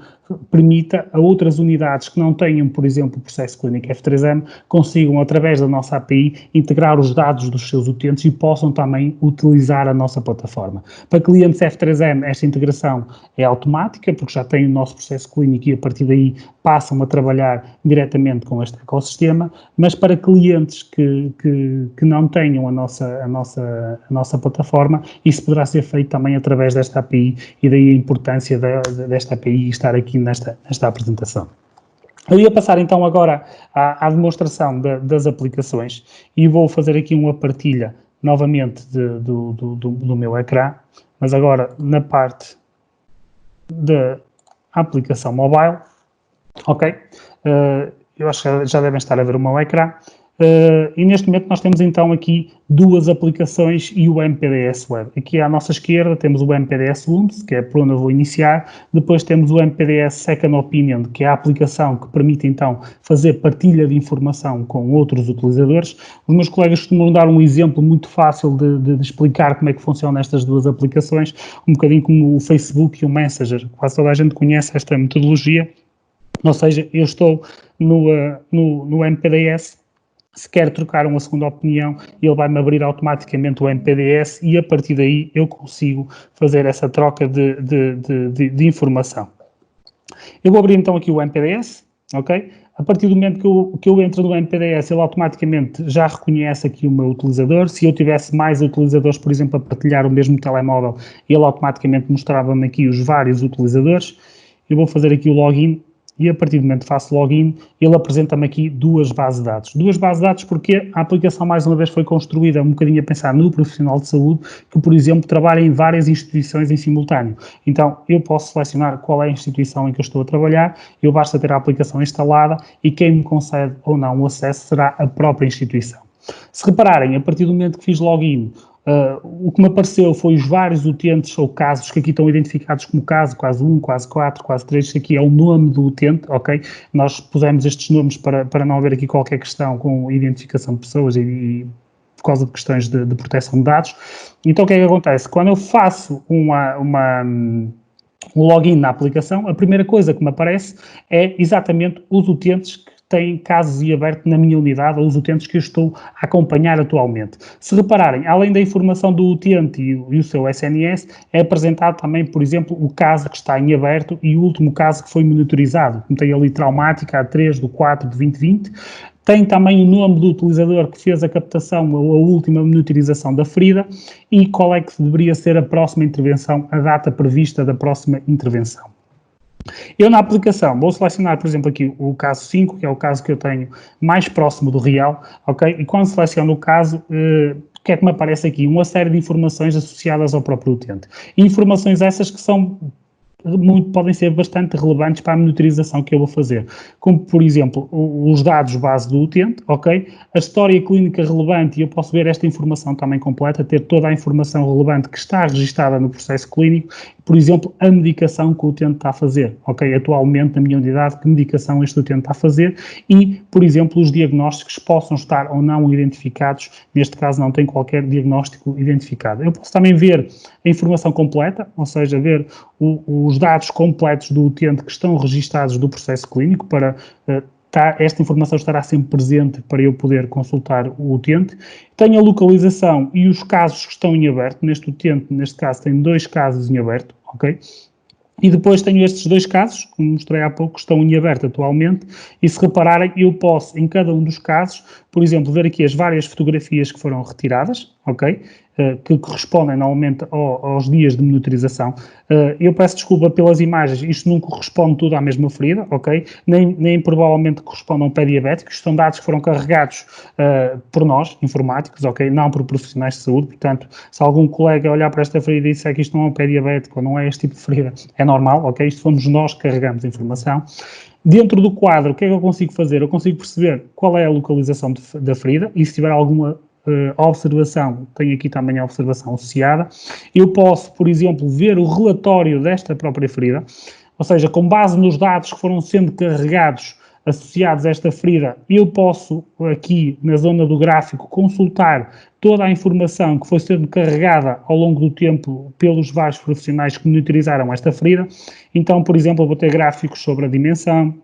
permita a outras unidades que não tenham, por exemplo, o processo clínico F3M, consigam, através da nossa API, integrar os dados dos seus utentes e possam também utilizar a nossa plataforma. Para clientes F3M, esta integração é automática, porque já têm o nosso processo clínico e a partir daí passam a trabalhar diretamente com este ecossistema, mas para clientes que não tenham a nossa plataforma, isso poderá ser feito também através desta API e daí a importância desta API estar aqui nesta apresentação. Eu ia passar então agora à demonstração das aplicações e vou fazer aqui uma partilha novamente do meu ecrã, mas agora na parte da aplicação mobile, ok? Eu acho que já devem estar a ver o meu ecrã. E neste momento nós temos então aqui duas aplicações e o MPDS Web. Aqui à nossa esquerda temos o MPDS LUMS, que é por onde eu vou iniciar. Depois temos o MPDS Second Opinion, que é a aplicação que permite então fazer partilha de informação com outros utilizadores. Os meus colegas costumam dar um exemplo muito fácil de explicar como é que funcionam estas duas aplicações, um bocadinho como o Facebook e o Messenger. Quase toda a gente conhece esta metodologia. Ou seja, eu estou no MPDS. Se quer trocar uma segunda opinião, ele vai-me abrir automaticamente o MPDS e a partir daí eu consigo fazer essa troca de informação. Eu vou abrir então aqui o MPDS, ok? A partir do momento que eu entro no MPDS, ele automaticamente já reconhece aqui o meu utilizador. Se eu tivesse mais utilizadores, por exemplo, a partilhar o mesmo telemóvel, ele automaticamente mostrava-me aqui os vários utilizadores. Eu vou fazer aqui o login e a partir do momento que faço login, ele apresenta-me aqui duas bases de dados. Duas bases de dados porque a aplicação, mais uma vez, foi construída um bocadinho a pensar no profissional de saúde que, por exemplo, trabalha em várias instituições em simultâneo. Então, eu posso selecionar qual é a instituição em que eu estou a trabalhar, eu basta ter a aplicação instalada e quem me concede ou não o acesso será a própria instituição. Se repararem, a partir do momento que fiz login, o que me apareceu foi os vários utentes ou casos que aqui estão identificados como caso 1, caso 4, caso 3, isto aqui é o nome do utente, ok? Nós pusemos estes nomes para não haver aqui qualquer questão com identificação de pessoas e por causa de questões de proteção de dados. Então o que é que acontece? Quando eu faço um login na aplicação, a primeira coisa que me aparece é exatamente os utentes que têm casos em aberto na minha unidade ou os utentes que eu estou a acompanhar atualmente. Se repararem, além da informação do utente e o seu SNS, é apresentado também, por exemplo, o caso que está em aberto e o último caso que foi monitorizado. Como tem ali traumática A3/4 de 2020, tem também o nome do utilizador que fez a captação ou a última monitorização da ferida e qual é que deveria ser a próxima intervenção, a data prevista da próxima intervenção. Eu na aplicação vou selecionar, por exemplo, aqui o caso 5, que é o caso que eu tenho mais próximo do real, ok? E quando seleciono o caso, o que é que me aparece aqui? Uma série de informações associadas ao próprio utente. E informações essas que podem ser bastante relevantes para a monitorização que eu vou fazer, como, por exemplo, os dados base do utente, ok? A história clínica relevante, e eu posso ver esta informação também completa, ter toda a informação relevante que está registada no processo clínico, por exemplo, a medicação que o utente está a fazer, ok? Atualmente, na minha unidade, que medicação este utente está a fazer e, por exemplo, os diagnósticos possam estar ou não identificados, neste caso não tem qualquer diagnóstico identificado. Eu posso também ver a informação completa, ou seja, ver os dados completos do utente que estão registados do processo clínico para esta informação estará sempre presente para eu poder consultar o utente. Tenho a localização e os casos que estão em aberto. Neste utente, neste caso, tem 2 casos em aberto, ok? E depois tenho estes 2 casos, como mostrei há pouco, que estão em aberto atualmente, e se repararem, eu posso, em cada um dos casos, por exemplo, ver aqui as várias fotografias que foram retiradas, ok? Que correspondem normalmente aos dias de monitorização. Eu peço desculpa pelas imagens, isto não corresponde tudo à mesma ferida, ok? Nem provavelmente corresponde a um pé diabético, isto são dados que foram carregados por nós, informáticos, ok? Não por profissionais de saúde, portanto, se algum colega olhar para esta ferida e disser que isto não é um pé diabético ou não é este tipo de ferida, é normal, ok? Isto fomos nós que carregamos a informação. Dentro do quadro, o que é que eu consigo fazer? Eu consigo perceber qual é a localização da ferida e se tiver alguma observação, tenho aqui também a observação associada. Eu posso, por exemplo, ver o relatório desta própria ferida, ou seja, com base nos dados que foram sendo carregados associados a esta ferida, eu posso aqui na zona do gráfico consultar toda a informação que foi sendo carregada ao longo do tempo pelos vários profissionais que monitorizaram esta ferida. Então, por exemplo, eu vou ter gráficos sobre a dimensão,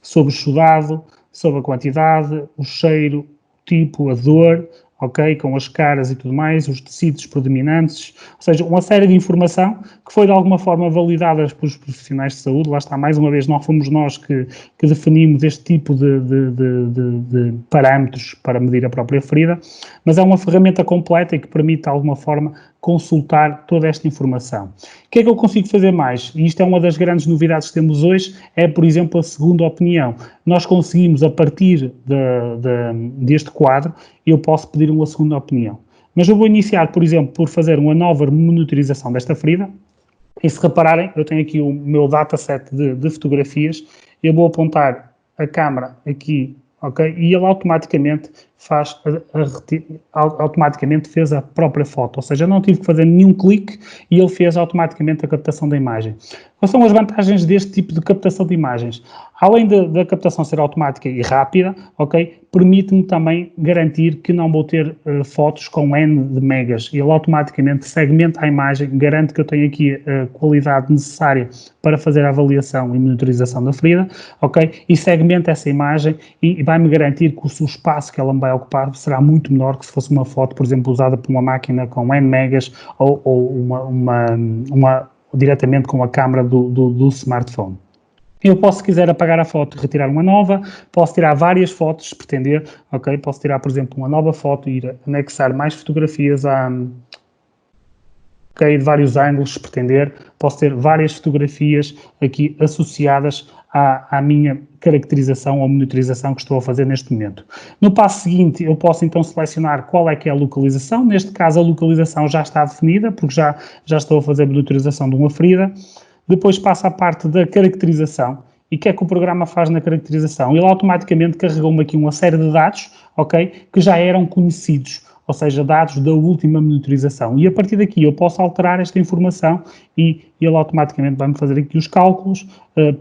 sobre o exudado, sobre a quantidade, o cheiro, tipo, a dor, ok, com as caras e tudo mais, os tecidos predominantes, ou seja, uma série de informação que foi de alguma forma validada pelos profissionais de saúde. Lá está, mais uma vez, não fomos nós que definimos este tipo de parâmetros para medir a própria ferida, mas é uma ferramenta completa e que permite de alguma forma consultar toda esta informação. O que é que eu consigo fazer mais? E isto é uma das grandes novidades que temos hoje, é, por exemplo, a segunda opinião. Nós conseguimos, a partir deste quadro, eu posso pedir uma segunda opinião. Mas eu vou iniciar, por exemplo, por fazer uma nova monitorização desta ferida. E se repararem, eu tenho aqui o meu dataset de fotografias, eu vou apontar a câmera aqui, ok? E ele automaticamente automaticamente fez a própria foto, ou seja, eu não tive que fazer nenhum clique e ele fez automaticamente a captação da imagem. Quais são as vantagens deste tipo de captação de imagens? Além da captação ser automática e rápida, ok, permite-me também garantir que não vou ter fotos com N de megas. Ele automaticamente segmenta a imagem, garante que eu tenho aqui a qualidade necessária para fazer a avaliação e monitorização da ferida, ok, e segmenta essa imagem e vai-me garantir que o espaço que ela me vai ocupar será muito menor que se fosse uma foto, por exemplo, usada por uma máquina com N megas ou diretamente com a câmera do smartphone. Eu posso, se quiser, apagar a foto e retirar uma nova, posso tirar várias fotos, se pretender, ok? Posso tirar, por exemplo, uma nova foto e ir anexar mais fotografias de vários ângulos, se pretender. Posso ter várias fotografias aqui associadas à minha caracterização ou monitorização que estou a fazer neste momento. No passo seguinte, eu posso então selecionar qual é que é a localização. Neste caso, a localização já está definida, porque já estou a fazer a monitorização de uma ferida. Depois passa a parte da caracterização. E o que é que o programa faz na caracterização? Ele automaticamente carregou-me aqui uma série de dados, ok, que já eram conhecidos, ou seja, dados da última monitorização. E a partir daqui eu posso alterar esta informação e ele automaticamente vai-me fazer aqui os cálculos.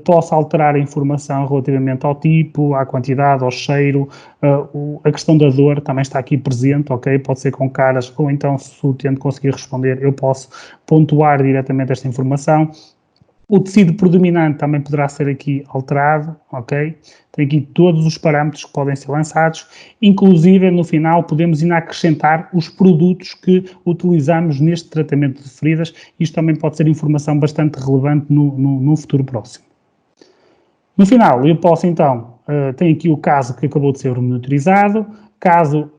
Posso alterar a informação relativamente ao tipo, à quantidade, ao cheiro, a questão da dor também está aqui presente, ok? Pode ser com caras, ou então, se o utente conseguir responder, eu posso pontuar diretamente esta informação. O tecido predominante também poderá ser aqui alterado, ok? Tem aqui todos os parâmetros que podem ser lançados, inclusive no final podemos ainda acrescentar os produtos que utilizamos neste tratamento de feridas. Isto também pode ser informação bastante relevante no futuro próximo. No final, eu posso então, tenho aqui o caso que acabou de ser monitorizado. Caso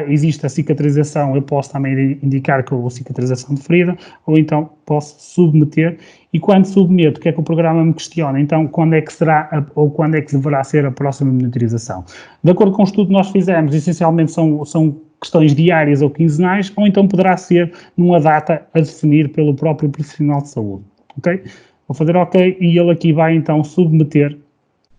exista a cicatrização, eu posso também indicar que houve cicatrização de ferida, ou então posso submeter, e quando submeto, o que é que o programa me questiona? Então, quando é que será, ou quando é que deverá ser a próxima monitorização? De acordo com o estudo que nós fizemos, essencialmente são questões diárias ou quinzenais, ou então poderá ser numa data a definir pelo próprio profissional de saúde, ok? Vou fazer ok, e ele aqui vai então submeter,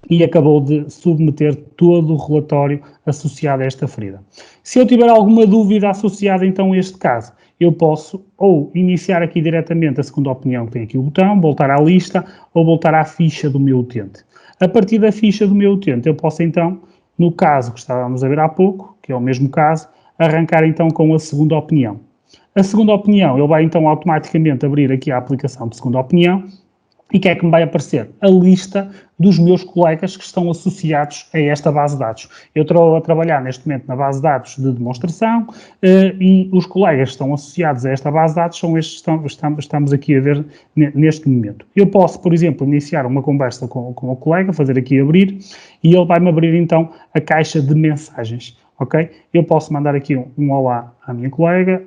e acabou de submeter todo o relatório associado a esta ferida. Se eu tiver alguma dúvida associada então a este caso, eu posso ou iniciar aqui diretamente a segunda opinião, que tem aqui o botão, voltar à lista ou voltar à ficha do meu utente. A partir da ficha do meu utente, eu posso então, no caso que estávamos a ver há pouco, que é o mesmo caso, arrancar então com a segunda opinião. A segunda opinião, ele vai então automaticamente abrir aqui a aplicação de segunda opinião. E o que é que me vai aparecer? A lista dos meus colegas que estão associados a esta base de dados. Eu estou a trabalhar neste momento na base de dados de demonstração e os colegas que estão associados a esta base de dados são estes que estamos aqui a ver neste momento. Eu posso, por exemplo, iniciar uma conversa com o colega, fazer aqui abrir, e ele vai-me abrir então a caixa de mensagens, ok? Eu posso mandar aqui um olá à minha colega,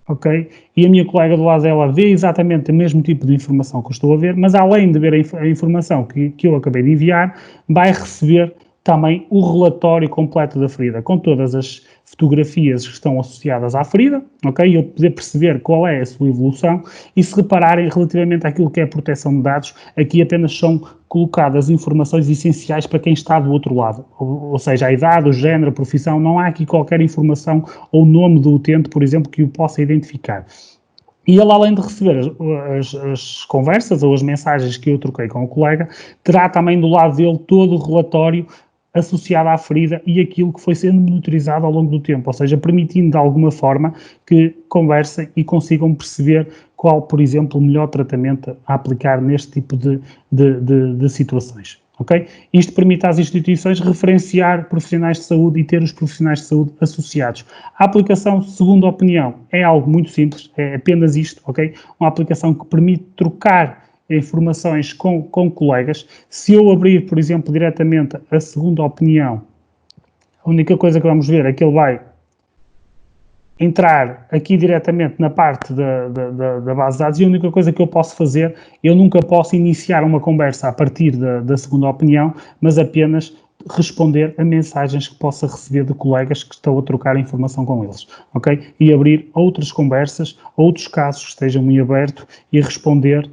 ok? E a minha colega do lado dela vê exatamente o mesmo tipo de informação que eu estou a ver, mas além de ver a informação que eu acabei de enviar, vai receber também o relatório completo da ferida, com todas as fotografias que estão associadas à ferida, ok? E eu poder perceber qual é a sua evolução e se repararem relativamente àquilo que é a proteção de dados, aqui apenas são colocadas informações essenciais para quem está do outro lado, ou seja, a idade, o género, a profissão, não há aqui qualquer informação ou nome do utente, por exemplo, que o possa identificar. E ele, além de receber as conversas ou as mensagens que eu troquei com o colega, terá também do lado dele todo o relatório associado à ferida e aquilo que foi sendo monitorizado ao longo do tempo, ou seja, permitindo de alguma forma que conversem e consigam perceber qual, por exemplo, o melhor tratamento a aplicar neste tipo de situações. Okay? Isto permite às instituições referenciar profissionais de saúde e ter os profissionais de saúde associados. A aplicação, segundo a opinião, é algo muito simples, é apenas isto, ok? Uma aplicação que permite trocar informações com colegas. Se eu abrir, por exemplo, diretamente a segunda opinião, a única coisa que vamos ver é que ele vai entrar aqui diretamente na parte da base de dados e a única coisa que eu posso fazer, eu nunca posso iniciar uma conversa a partir da segunda opinião, mas apenas responder a mensagens que possa receber de colegas que estão a trocar informação com eles, ok? E abrir outras conversas, outros casos que estejam em aberto e responder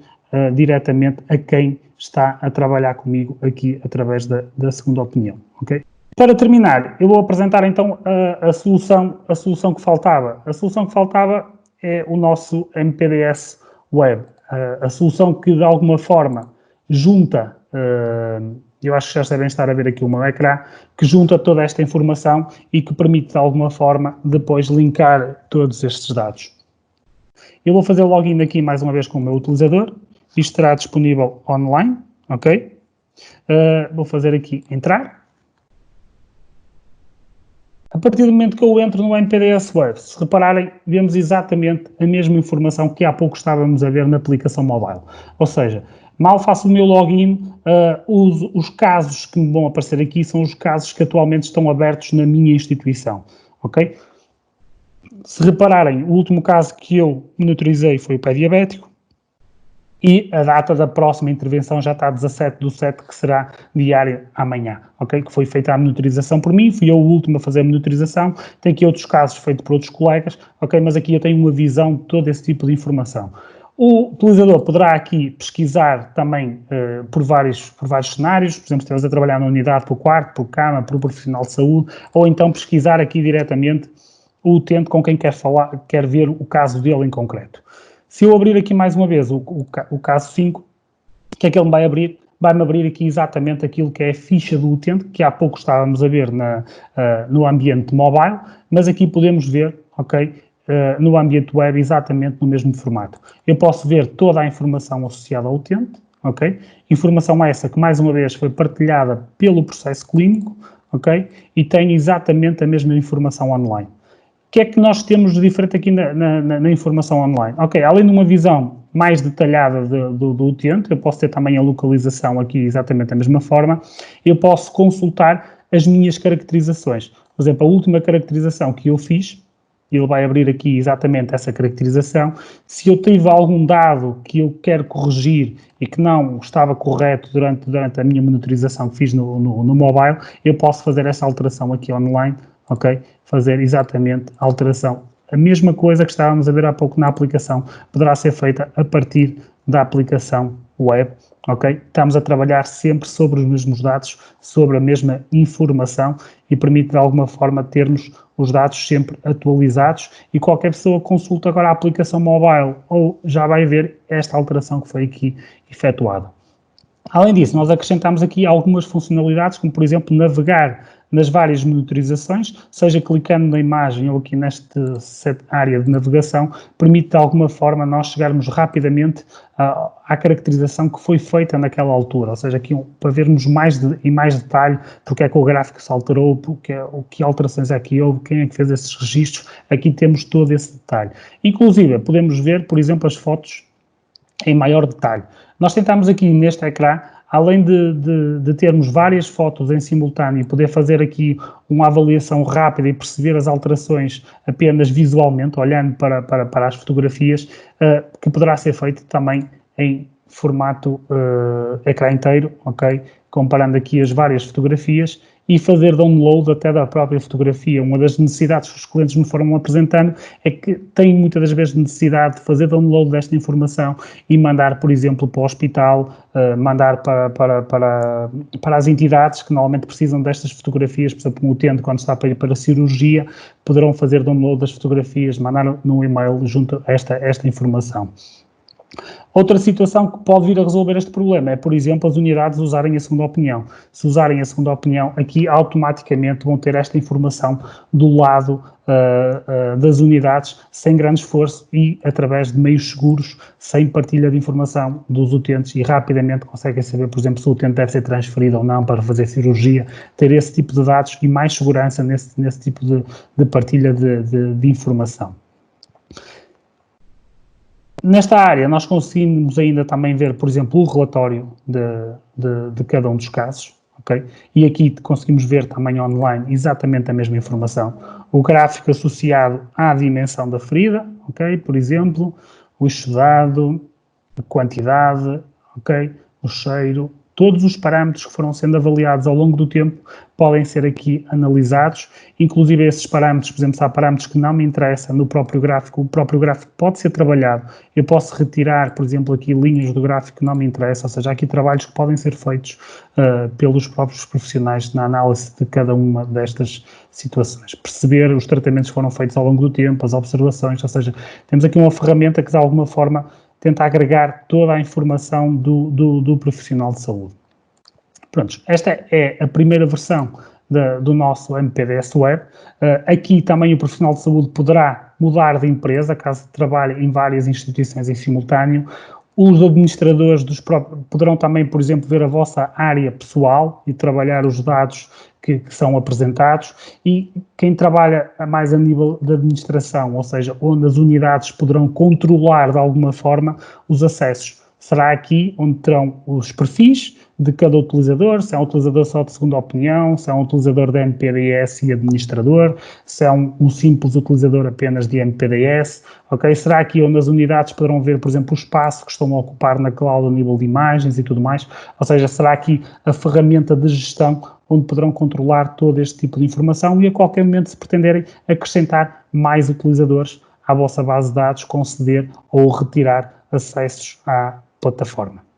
diretamente a quem está a trabalhar comigo aqui através da segunda opinião, ok? Para terminar, eu vou apresentar então a solução que faltava. A solução que faltava é o nosso MPDS Web, a solução que de alguma forma junta, eu acho que já devem estar a ver aqui o meu ecrã, que junta toda esta informação e que permite de alguma forma depois linkar todos estes dados. Eu vou fazer o login aqui mais uma vez com o meu utilizador, isto estará disponível online, ok? Vou fazer aqui entrar. A partir do momento que eu entro no MPDS Web, se repararem, vemos exatamente a mesma informação que há pouco estávamos a ver na aplicação mobile. Ou seja, Mal faço o meu login, os casos que me vão aparecer aqui são os casos que atualmente estão abertos na minha instituição, ok? Se repararem, o último caso que eu monitorizei foi o pé diabético e a data da próxima intervenção já está 17/7, que será diária amanhã, ok? Que foi feita a monitorização por mim, fui eu o último a fazer a monitorização, tem aqui outros casos feitos por outros colegas, ok? Mas aqui eu tenho uma visão de todo esse tipo de informação. O utilizador poderá aqui pesquisar também por vários cenários, por exemplo, se estivermos a trabalhar na unidade por quarto, por cama, por profissional de saúde, ou então pesquisar aqui diretamente o utente com quem quer falar, quer ver o caso dele em concreto. Se eu abrir aqui mais uma vez o caso 5, o que é que ele me vai abrir? Vai-me abrir aqui exatamente aquilo que é a ficha do utente, que há pouco estávamos a ver no ambiente mobile, mas aqui podemos ver, ok, no ambiente web exatamente no mesmo formato. Eu posso ver toda a informação associada ao utente, ok? Informação essa que, mais uma vez, foi partilhada pelo processo clínico, ok? E tem exatamente a mesma informação online. O que é que nós temos de diferente aqui na informação online? Ok, além de uma visão mais detalhada do utente, eu posso ter também a localização aqui exatamente da mesma forma, eu posso consultar as minhas caracterizações. Por exemplo, a última caracterização que eu fiz, ele vai abrir aqui exatamente essa caracterização. Se eu tive algum dado que eu quero corrigir e que não estava correto durante a minha monitorização que fiz no mobile, eu posso fazer essa alteração aqui online, ok? Fazer exatamente a alteração. A mesma coisa que estávamos a ver há pouco na aplicação poderá ser feita a partir da aplicação web, ok? Estamos a trabalhar sempre sobre os mesmos dados, sobre a mesma informação e permite de alguma forma termos os dados sempre atualizados e qualquer pessoa consulta agora a aplicação mobile ou já vai ver esta alteração que foi aqui efetuada. Além disso, nós acrescentamos aqui algumas funcionalidades, como por exemplo navegar nas várias monitorizações, seja clicando na imagem ou aqui nesta área de navegação, permite de alguma forma nós chegarmos rapidamente à caracterização que foi feita naquela altura, ou seja, aqui para vermos em mais detalhe porque é que o gráfico se alterou, que alterações é que houve, quem é que fez esses registros, aqui temos todo esse detalhe. Inclusive, podemos ver, por exemplo, as fotos em maior detalhe. Nós tentamos aqui neste ecrã, além de termos várias fotos em simultâneo e poder fazer aqui uma avaliação rápida e perceber as alterações apenas visualmente, olhando para as fotografias, que poderá ser feito também em formato ecrã inteiro, ok? Comparando aqui as várias fotografias e fazer download até da própria fotografia. Uma das necessidades que os clientes me foram apresentando é que têm muitas das vezes necessidade de fazer download desta informação e mandar, por exemplo, para o hospital, mandar para as entidades que normalmente precisam destas fotografias, por exemplo, um utente quando está para ir para a cirurgia, poderão fazer download das fotografias, mandar no e-mail junto a esta informação. Outra situação que pode vir a resolver este problema é, por exemplo, as unidades usarem a segunda opinião. Se usarem a segunda opinião, aqui automaticamente vão ter esta informação do lado das unidades, sem grande esforço e através de meios seguros, sem partilha de informação dos utentes e rapidamente conseguem saber, por exemplo, se o utente deve ser transferido ou não para fazer cirurgia, ter esse tipo de dados e mais segurança nesse tipo de partilha de informação. Nesta área, nós conseguimos ainda também ver, por exemplo, o relatório de cada um dos casos, ok? E aqui conseguimos ver também online exatamente a mesma informação. O gráfico associado à dimensão da ferida, ok? Por exemplo, o estudado, a quantidade, ok? O cheiro, todos os parâmetros que foram sendo avaliados ao longo do tempo podem ser aqui analisados, inclusive esses parâmetros, por exemplo, se há parâmetros que não me interessam no próprio gráfico, o próprio gráfico pode ser trabalhado, eu posso retirar, por exemplo, aqui linhas do gráfico que não me interessam, ou seja, há aqui trabalhos que podem ser feitos pelos próprios profissionais na análise de cada uma destas situações. Perceber os tratamentos que foram feitos ao longo do tempo, as observações, ou seja, temos aqui uma ferramenta que de alguma forma tenta agregar toda a informação do profissional de saúde. Pronto, esta é a primeira versão do nosso MPDS Web. Aqui também o profissional de saúde poderá mudar de empresa, caso trabalhe em várias instituições em simultâneo. Os administradores poderão também, por exemplo, ver a vossa área pessoal e trabalhar os dados que são apresentados, e quem trabalha mais a nível de administração, ou seja, onde as unidades poderão controlar de alguma forma os acessos, será aqui onde terão os perfis de cada utilizador, se é um utilizador só de segunda opinião, se é um utilizador de MPDS e administrador, se é um simples utilizador apenas de MPDS, ok? Será aqui onde as unidades poderão ver, por exemplo, o espaço que estão a ocupar na cloud a nível de imagens e tudo mais, ou seja, será aqui a ferramenta de gestão onde poderão controlar todo este tipo de informação e a qualquer momento, se pretenderem acrescentar mais utilizadores à vossa base de dados, conceder ou retirar acessos à plataforma.